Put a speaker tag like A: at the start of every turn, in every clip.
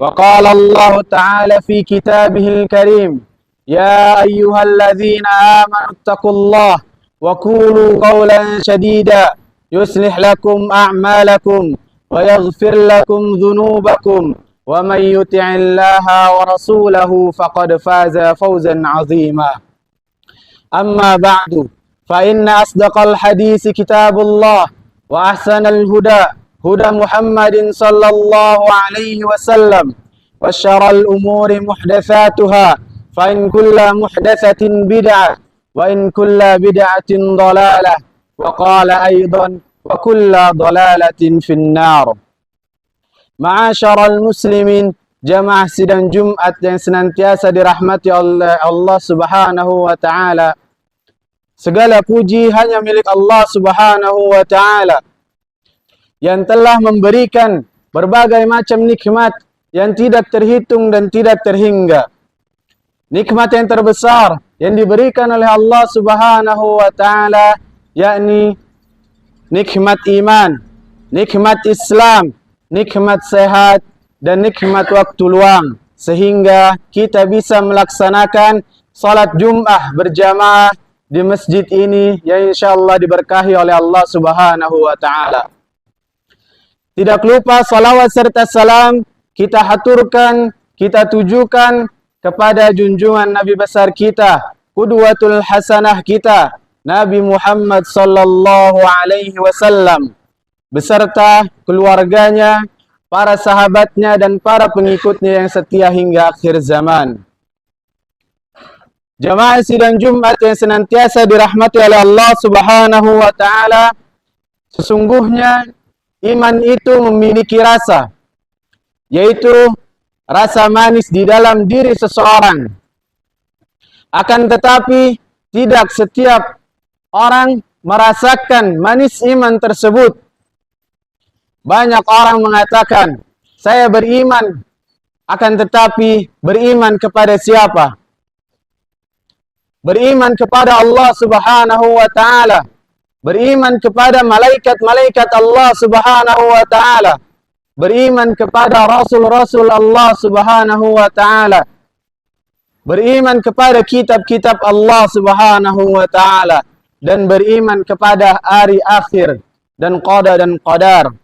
A: وقال الله تعالى في كتابه الكريم يا أيها الذين آمنوا اتقوا الله وقولوا قولا سديدا يصلح لكم أعمالكم ويغفر لكم ذنوبكم ومن يطع الله ورسوله فقد فاز فوزا عظيما أما بعد فإن أصدق الحديث كتاب الله وأحسن الهدى هدى محمد صلى الله عليه وسلم وشر الأمور محدثاتها فإن كل محدثة بدعة وإن كل بدعة ضلالة وقال أيضا وكل ضلالة في النار. Ma'asyiral muslimin, jamaah sidang Jumat yang senantiasa dirahmati oleh Allah Subhanahu wa taala. Segala puji hanya milik Allah Subhanahu wa taala yang telah memberikan berbagai macam nikmat yang tidak terhitung dan tidak terhingga. Nikmat yang terbesar yang diberikan oleh Allah Subhanahu wa taala yakni nikmat iman, nikmat Islam, nikmat sehat dan nikmat waktu luang sehingga kita bisa melaksanakan salat Jumat berjamaah di masjid ini yang insyaallah diberkahi oleh Allah Subhanahu wa taala. Tidak lupa salawat serta salam kita haturkan, kita tujukan kepada junjungan Nabi besar kita, qudwatul hasanah kita, Nabi Muhammad sallallahu alaihi wasallam beserta keluarganya, para sahabatnya dan para pengikutnya yang setia hingga akhir zaman. Jamaah sidang Jumat yang senantiasa dirahmati oleh Allah Subhanahu wa taala, sesungguhnya iman itu memiliki rasa, yaitu rasa manis di dalam diri seseorang. Akan tetapi tidak setiap orang merasakan manis iman tersebut. Banyak orang mengatakan, saya beriman, akan tetapi beriman kepada siapa? Beriman kepada Allah Subhanahu wa taala, beriman kepada malaikat-malaikat Allah Subhanahu wa taala, beriman kepada rasul-rasul Allah Subhanahu wa taala, beriman kepada kitab-kitab Allah Subhanahu wa taala, dan beriman kepada hari akhir dan qada dan qadar.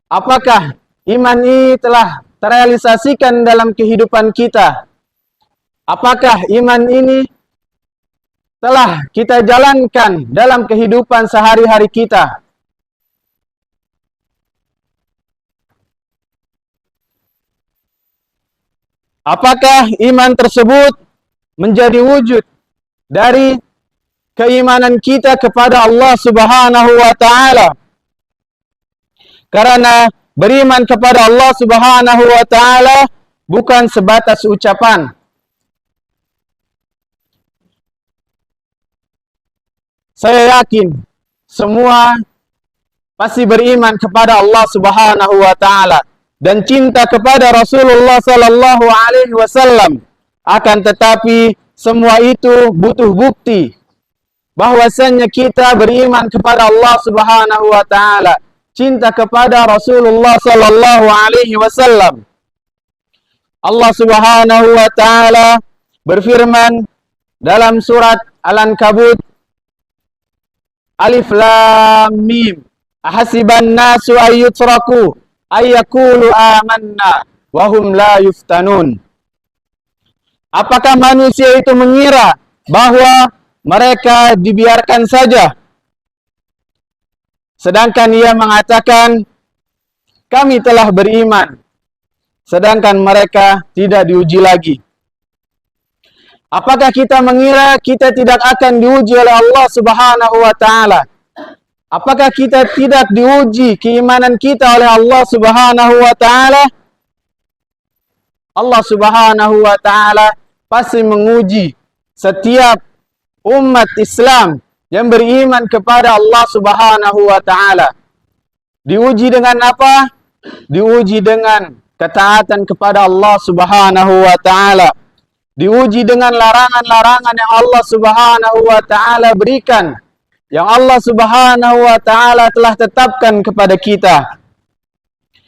A: Apakah iman ini telah terrealisasikan dalam kehidupan kita? Apakah iman ini telah kita jalankan dalam kehidupan sehari-hari kita? Apakah iman tersebut menjadi wujud dari keimanan kita kepada Allah Subhanahu wa taala? Karena beriman kepada Allah Subhanahu wa taala bukan sebatas ucapan. Saya yakin semua pasti beriman kepada Allah Subhanahu wa taala dan cinta kepada Rasulullah sallallahu alaihi wasallam. Akan tetapi semua itu butuh bukti bahwasannya kita beriman kepada Allah Subhanahu wa taala, cinta kepada Rasulullah sallallahu alaihi wasallam. Allah Subhanahu wa taala berfirman dalam surat Al-Ankabut Alif Lam Mim, ahasiban nasu ayyutraku ayyakulu amanna wa hum la yuftanun. Apakah manusia itu mengira bahwa mereka dibiarkan saja, sedangkan ia mengatakan kami telah beriman, sedangkan mereka tidak diuji lagi? Apakah kita mengira kita tidak akan diuji oleh Allah Subhanahu wa taala? Apakah kita tidak diuji keimanan kita oleh Allah Subhanahu wa taala? Allah Subhanahu wa taala pasti menguji setiap umat Islam yang beriman kepada Allah Subhanahu wa taala. Diuji dengan apa? Diuji dengan ketaatan kepada Allah Subhanahu wa taala. Diuji dengan larangan-larangan yang Allah Subhanahu wa taala berikan, yang Allah Subhanahu wa taala telah tetapkan kepada kita.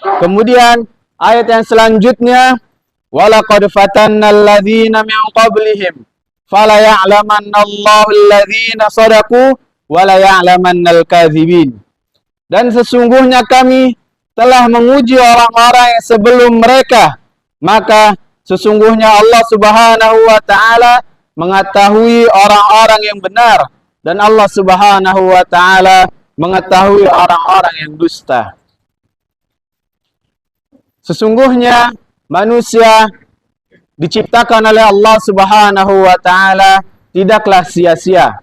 A: Kemudian ayat yang selanjutnya, walaqad fatannal ladzina min qablihim fala ya'lamannallahu alladzina shadaqu wa la ya'lamannal kadzibin. Dan sesungguhnya kami telah menguji orang-orang yang sebelum mereka, maka sesungguhnya Allah Subhanahu wa taala mengetahui orang-orang yang benar, dan Allah Subhanahu wa taala mengetahui orang-orang yang dusta. Sesungguhnya manusia diciptakan oleh Allah Subhanahu wa taala tidaklah sia-sia.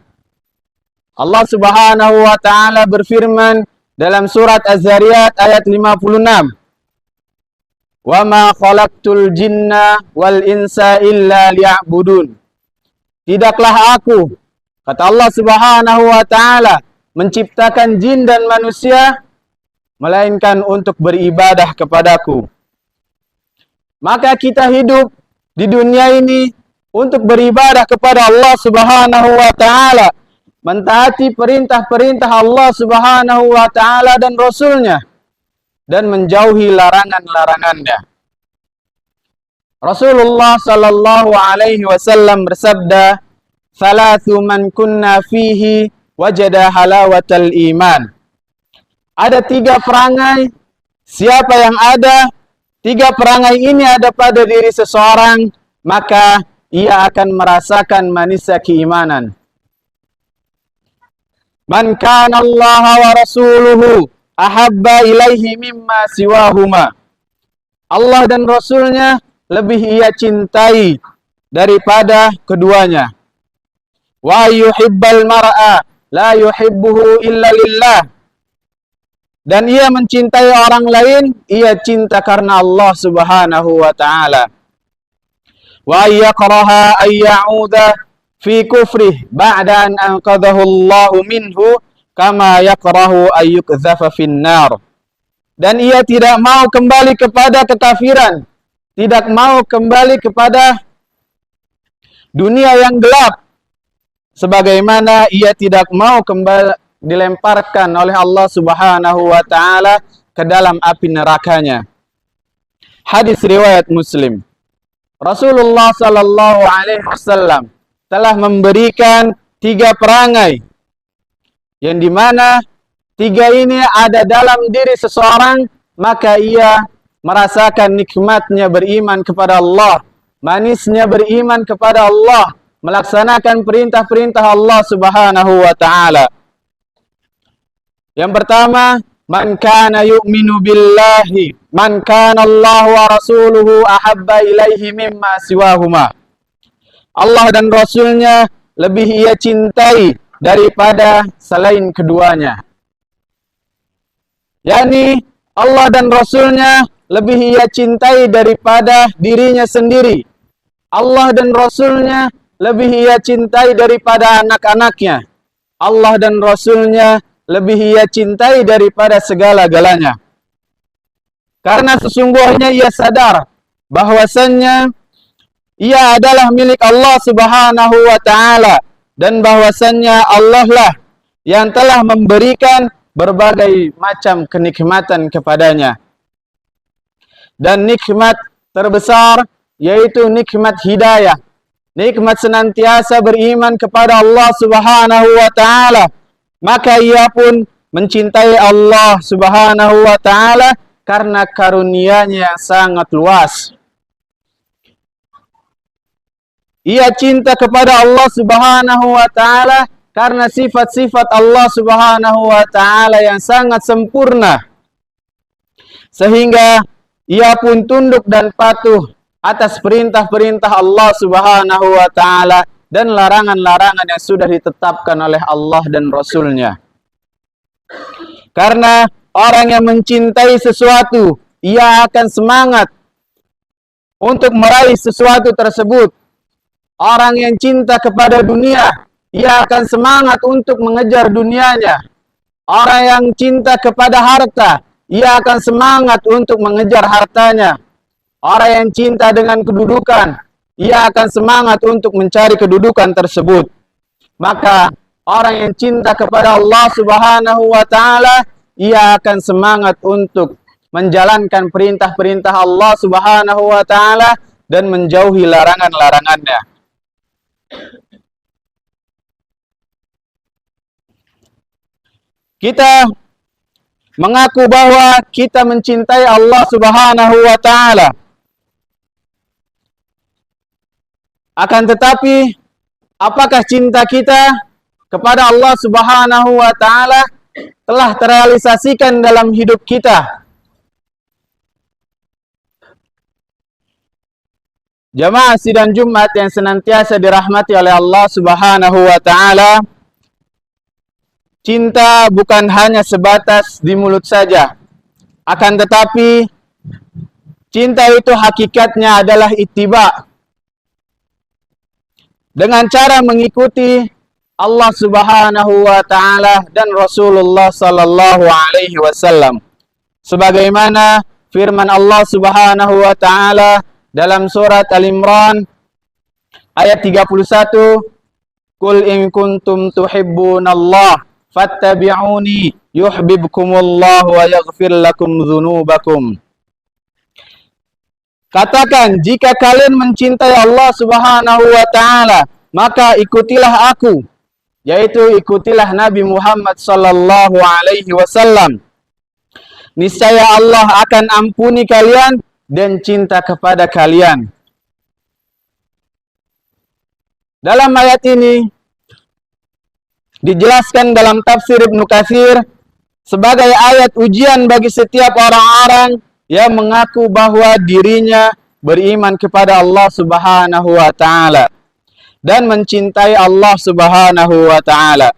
A: Allah Subhanahu wa taala berfirman dalam surat Az-Zariyat ayat 56. Wa ma khalaqtul jinna wal insa illa liya'budun. Tidaklah aku, kata Allah Subhanahu wa taala, menciptakan jin dan manusia melainkan untuk beribadah kepadaku. Maka kita hidup di dunia ini untuk beribadah kepada Allah Subhanahu wa taala, mentaati perintah-perintah Allah Subhanahu wa taala dan Rasulnya, dan menjauhi larangan-larangannya. Rasulullah sallallahu alaihi wasallam bersabda, "Thalathu man kunna fihi wajada halawatal iman." Ada 3 perangai, siapa yang ada 3 perangai ini ada pada diri seseorang, maka ia akan merasakan manisnya keimanan. Man kana Allah wa rasuluhu ahabba ilaihi mimma siwahuma. Allah dan Rasulnya lebih ia cintai daripada keduanya. Wa yuhibbal mar'a la yuhibbuhu illa lillah. Dan ia mencintai orang lain, ia cinta karena Allah Subhanahu wa taala. Wa yakraha ay ya'uda fi kufrih ba'da an anqadhahu Allahu minhu kama yakrahu ay yuqdhafa fin nar. Dan ia tidak mau kembali kepada kekafiran, tidak mau kembali kepada dunia yang gelap, sebagaimana ia tidak mau kembali dilemparkan oleh Allah Subhanahu wa taala ke dalam api nerakanya. Hadis riwayat Muslim. Rasulullah sallallahu alaihi wasallam telah memberikan 3 perangai yang dimana 3 ini ada dalam diri seseorang, maka ia merasakan nikmatnya beriman kepada Allah, manisnya beriman kepada Allah, melaksanakan perintah-perintah Allah Subhanahu wa taala. Yang pertama, man kana yu'minu billahi, man kana Allah wa rasuluhu ahabba ilaihi mimma siwahuma. Allah dan Rasulnya lebih ia cintai daripada selain keduanya. Yani Allah dan Rasulnya lebih ia cintai daripada dirinya sendiri. Allah dan Rasulnya lebih ia cintai daripada anak-anaknya. Allah dan Rasulnya lebih ia cintai daripada segala-galanya. Karena sesungguhnya ia sadar bahwasannya ia adalah milik Allah Subhanahu wa taala, dan bahwasannya Allah lah yang telah memberikan berbagai macam kenikmatan kepadanya. Dan nikmat terbesar yaitu nikmat hidayah, nikmat senantiasa beriman kepada Allah Subhanahu wa taala. Maka ia pun mencintai Allah Subhanahu wa taala karena karunia-Nya yang sangat luas. Ia cinta kepada Allah Subhanahu wa taala karena sifat-sifat Allah Subhanahu wa taala yang sangat sempurna. Sehingga ia pun tunduk dan patuh atas perintah-perintah Allah Subhanahu wa taala dan larangan-larangan yang sudah ditetapkan oleh Allah dan Rasul-Nya. Karena orang yang mencintai sesuatu, ia akan semangat untuk meraih sesuatu tersebut. Orang yang cinta kepada dunia, ia akan semangat untuk mengejar dunianya. Orang yang cinta kepada harta, ia akan semangat untuk mengejar hartanya. Orang yang cinta dengan kedudukan, ia akan semangat untuk mencari kedudukan tersebut. Maka orang yang cinta kepada Allah Subhanahu wa taala, ia akan semangat untuk menjalankan perintah-perintah Allah Subhanahu wa taala dan menjauhi larangan-larangannya. Kita mengaku bahwa kita mencintai Allah Subhanahu wa taala. Akan tetapi, apakah cinta kita kepada Allah Subhanahu wa taala telah terrealisasikan dalam hidup kita? Jamaah sidang Jumat yang senantiasa dirahmati oleh Allah Subhanahu wa taala, cinta bukan hanya sebatas di mulut saja. Akan tetapi, cinta itu hakikatnya adalah ittiba. Dengan cara mengikuti Allah Subhanahu wa taala dan Rasulullah sallallahu alaihi wasallam. Sebagaimana firman Allah Subhanahu wa taala dalam surat Al-Imran ayat 31, "Qul in kuntum tuhibbunallah fattabi'uni yuhibbukumullah wa yaghfir lakum dzunubakum." Katakan, jika kalian mencintai Allah Subhanahu wa taala, maka ikutilah aku, yaitu ikutilah Nabi Muhammad sallallahu alaihi wasallam. Niscaya Allah akan ampuni kalian dan cinta kepada kalian. Dalam ayat ini dijelaskan dalam tafsir Ibnu Katsir sebagai ayat ujian bagi setiap orang-orang yang mengaku bahwa dirinya beriman kepada Allah Subhanahu wa taala dan mencintai Allah Subhanahu wa taala.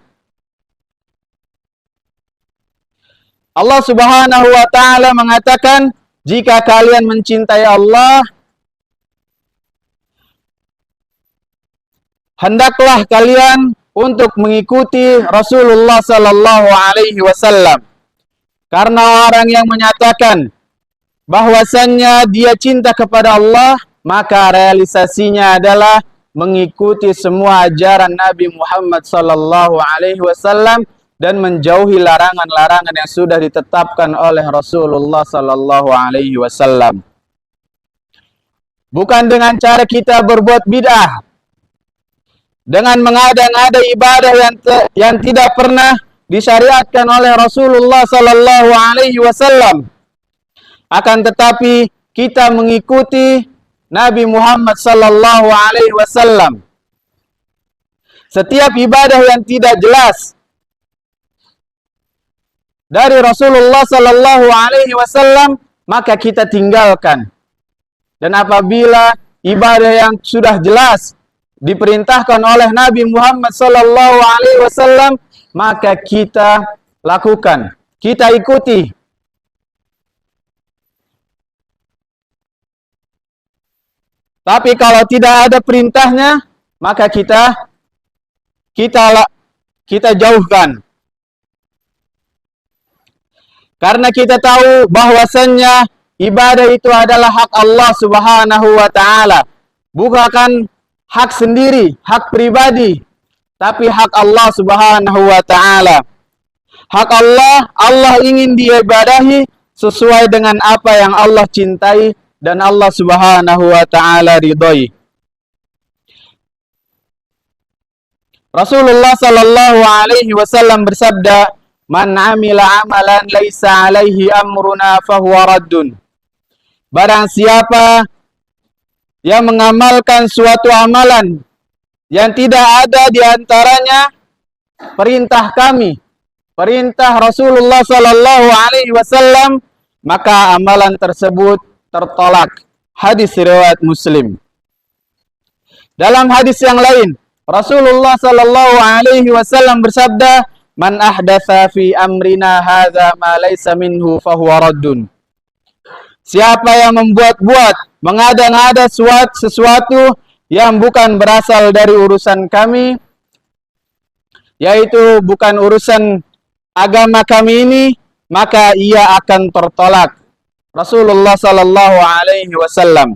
A: Allah Subhanahu wa taala mengatakan, jika kalian mencintai Allah, hendaklah kalian untuk mengikuti Rasulullah sallallahu alaihi wasallam. Karena orang yang menyatakan bahwasannya dia cinta kepada Allah, maka realisasinya adalah mengikuti semua ajaran Nabi Muhammad sallallahu alaihi wasallam dan menjauhi larangan-larangan yang sudah ditetapkan oleh Rasulullah sallallahu alaihi wasallam. Bukan dengan cara kita berbuat bid'ah, dengan mengada-ngada ibadah yang tidak pernah disyariatkan oleh Rasulullah sallallahu alaihi wasallam. Akan tetapi kita mengikuti Nabi Muhammad sallallahu alaihi wasallam. Setiap ibadah yang tidak jelas dari Rasulullah sallallahu alaihi wasallam, maka kita tinggalkan. Dan apabila ibadah yang sudah jelas diperintahkan oleh Nabi Muhammad sallallahu alaihi wasallam, maka kita lakukan, kita ikuti. Tapi kalau tidak ada perintahnya, maka kita jauhkan. Karena kita tahu bahwasannya ibadah itu adalah hak Allah Subhanahu wa taala, bukan hak sendiri, hak pribadi, tapi hak Allah Subhanahu wa taala. Hak Allah, Allah ingin diibadahi sesuai dengan apa yang Allah cintai dan Allah Subhanahu wa taala ridhoi. Rasulullah sallallahu alaihi wasallam bersabda, "Man 'amila 'amalan laisa 'alaihi amruna fahuwa raddun." Barang siapa yang mengamalkan suatu amalan yang tidak ada di antaranya perintah kami, perintah Rasulullah sallallahu alaihi wasallam, maka amalan tersebut tertolak. Hadis riwayat Muslim. Dalam hadis yang lain, Rasulullah sallallahu alaihi wasallam bersabda, "Man ahdatsa fi amrina hadza ma laysa minhu fahuwa raddun." Siapa yang membuat-buat, mengada-ngada sesuatu yang bukan berasal dari urusan kami, yaitu bukan urusan agama kami ini, maka ia akan tertolak. Rasulullah sallallahu alaihi wasallam.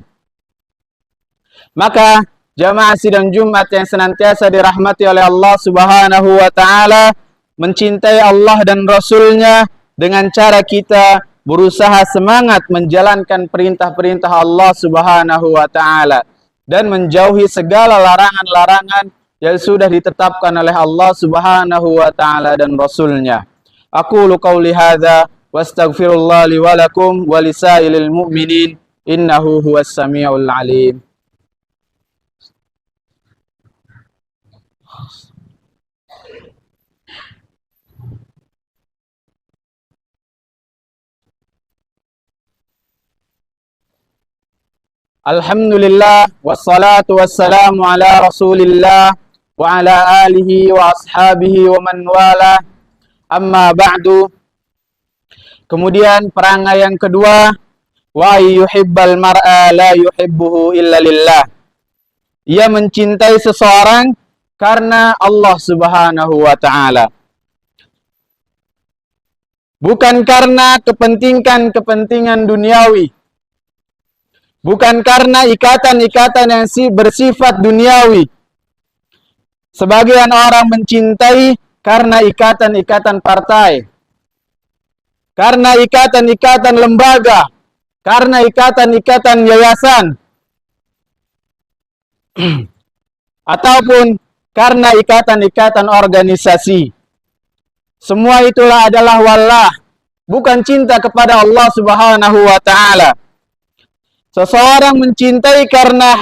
A: Maka jamaah sidang Jumat yang senantiasa dirahmati oleh Allah Subhanahu wa taala, mencintai Allah dan Rasul-Nya dengan cara kita berusaha semangat menjalankan perintah-perintah Allah Subhanahu wa taala dan menjauhi segala larangan-larangan yang sudah ditetapkan oleh Allah Subhanahu wa taala dan Rasul-Nya. Aqulu qauli hadza wastaghfirullah li wa lakum wa lisailil mu'minin innahu huwas samiul alim. Alhamdulillah wassalatu wassalamu ala Rasulillah wa ala alihi wa ashabihi wa man wala. Amma ba'du. Kemudian perangai yang kedua, wa yuhibbal mar'a la yuhibbuhu illa lillah. Ia mencintai seseorang karena Allah Subhanahu wa taala. Bukan karena kepentingan duniawi. Bukan karena ikatan-ikatan yang bersifat duniawi. Sebagian orang mencintai karena ikatan-ikatan partai, karena ikatan-ikatan lembaga, karena ikatan-ikatan yayasan, ataupun karena ikatan-ikatan organisasi. Semua itulah adalah wallah, bukan cinta kepada Allah Subhanahu wa taala. Seseorang mencintai karena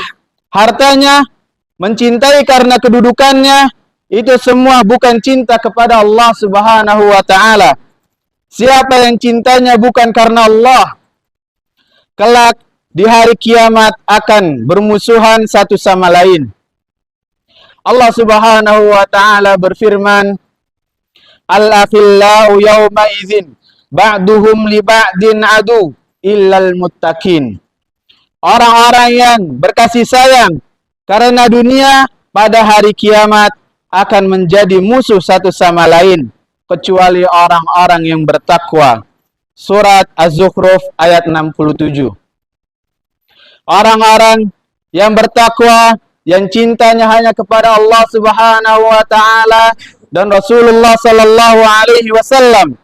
A: hartanya, mencintai karena kedudukannya, itu semua bukan cinta kepada Allah Subhanahu wa taala. Siapa yang cintanya bukan karena Allah, kelak di hari kiamat akan bermusuhan satu sama lain. Allah Subhanahu wa taala berfirman, Al-akhillau yawma idzin ba'duhum li ba'din adu illal muttaqin. Orang-orang yang berkasih sayang karena dunia pada hari kiamat akan menjadi musuh satu sama lain kecuali orang-orang yang bertakwa. Surat Az-Zukhruf ayat 67. Orang-orang yang bertakwa, yang cintanya hanya kepada Allah Subhanahu wa taala dan Rasulullah sallallahu alaihi wasallam,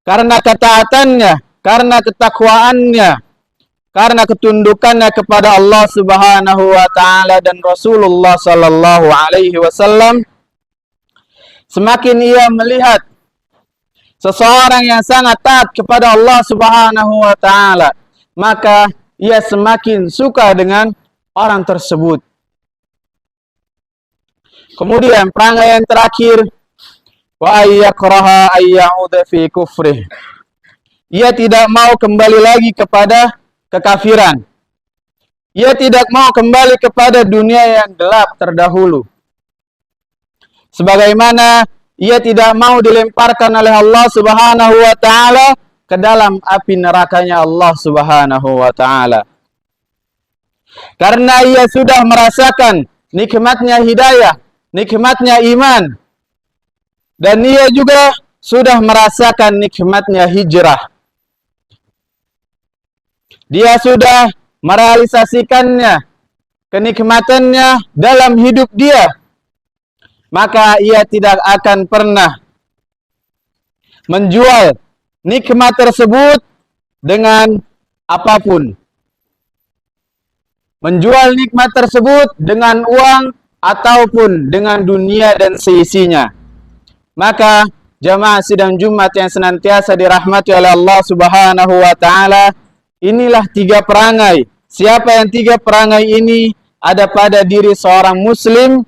A: karena ketaatannya, karena ketakwaannya, karena ketundukannya kepada Allah Subhanahu wa taala dan Rasulullah sallallahu alaihi wasallam, semakin ia melihat seseorang yang sangat taat kepada Allah Subhanahu wa taala, maka ia semakin suka dengan orang tersebut. Kemudian perangai yang terakhir, wa ayyakraha ayyauda fi kufrih. Ia tidak mau kembali lagi kepada kekafiran. Ia tidak mau kembali kepada dunia yang gelap terdahulu. Sebagaimana ia tidak mau dilemparkan oleh Allah Subhanahu wa taala ke dalam api nerakanya Allah Subhanahu wa taala. Karena ia sudah merasakan nikmatnya hidayah, nikmatnya iman, dan ia juga sudah merasakan nikmatnya hijrah. Dia sudah merealisasikannya, kenikmatannya dalam hidup dia, maka ia tidak akan pernah menjual nikmat tersebut dengan apapun. Menjual nikmat tersebut dengan uang ataupun dengan dunia dan seisinya. Maka jamaah sidang Jumat yang senantiasa dirahmati oleh Allah Subhanahu wa taala, inilah 3 perangai. Siapa yang 3 perangai ini ada pada diri seorang muslim,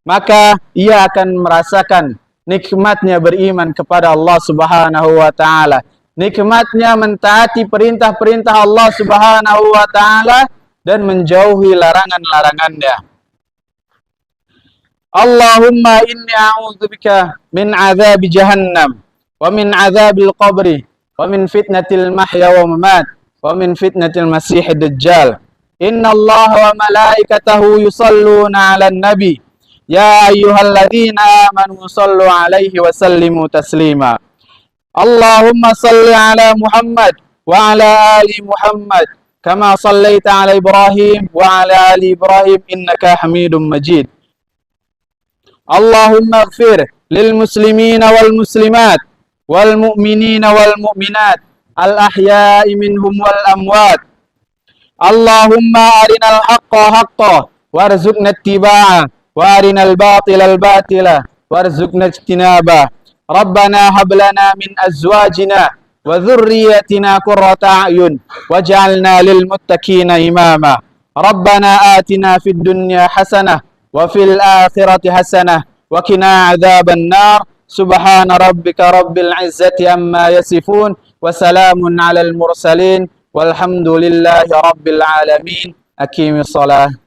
A: maka ia akan merasakan nikmatnya beriman kepada Allah Subhanahu wa taala, nikmatnya mentaati perintah-perintah Allah Subhanahu wa taala dan menjauhi larangan-larangannya. Allahumma inni a'udzubika min azabi jahannam wa min azabil qabri wa min fitnatil mahya wa mamat wa min fitnatil masihid dajjal. Inna Allah wa malaikatahu yusalluna 'alan nabi ya ayyuhalladzina amanu sallu 'alaihi wa sallimu taslima. Allahumma salli 'ala Muhammad wa 'ala ali Muhammad kama sallaita 'ala Ibrahim wa 'ala ali Ibrahim innaka Hamidum Majid. Allahumma ighfir lil muslimina wal muslimat wal mu'minina wal mu'minat الأحياء منهم والأموات. اللهم أرنا الحق حقا وارزقنا اتباعه وأرنا الباطل باطلا وارزقنا اجتنابه. ربنا هب لنا من أزواجنا وذريتنا قرة أعين واجعلنا للمتقين إماما. ربنا آتنا في الدنيا حسنة وفي الآخرة حسنة وقنا عذاب النار. سبحان ربك رب العزة عما يصفون وسلام على المرسلين والحمد لله رب العالمين. أقيم الصلاة.